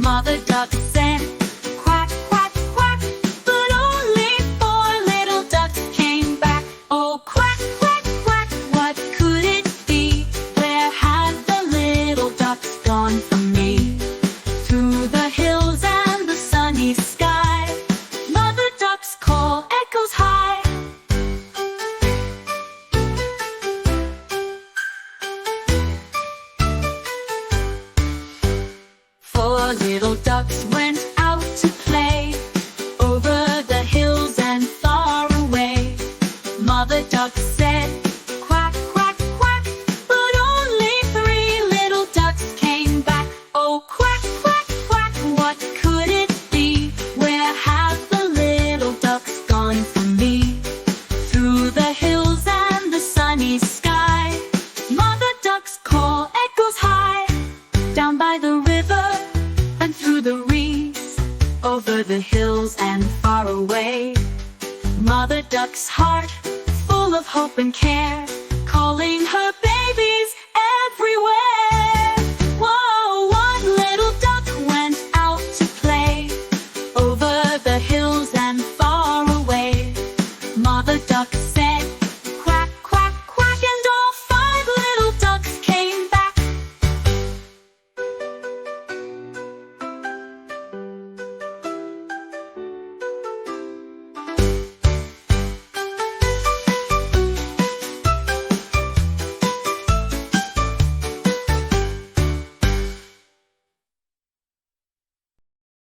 Mother duck said, quack, quack, quack, but only 4 little ducks came back. Oh, quack, quack, quack, what could it be? Where had the little ducks gone from me? Through the hills and the sunny sky, Mother duck's call echoes high. 4 little ducks went out to play, over the hills and far away. Mother duck said, quack, quack, quack, but only 3 little ducks came back. Oh, quack, quack, quack, what could it be? Where have the little ducks gone from me? Through the hills and the sunny sky, Mother duck's call echoes high. Down by the river and through the reeds, over the hills and far away, Mother duck's heart full of hope and care, calling her